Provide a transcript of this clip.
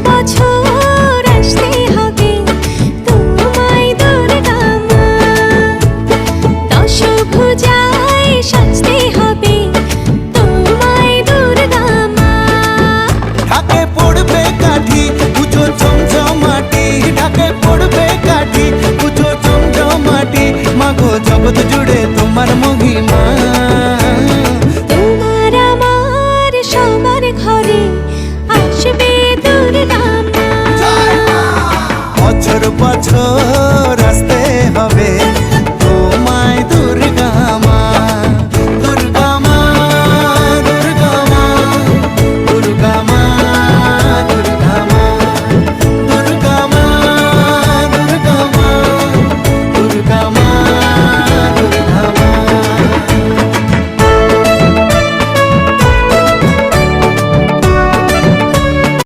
বছর আসতে হবে তোমায় দুর্গা মা, দশভুজায় সাজতে হবে তোমায় দুর্গা মা। ঢাকে পড়বে কাঠি পুজো জমজমাটি, ঢাকে পড়বে কাঠি পুজো জমজমাটি, মাগো জগৎ জুড়ে তোমার মহিমা। তোমার আমার সবার ঘরে আসবে দুর্গা মা। বছর বছর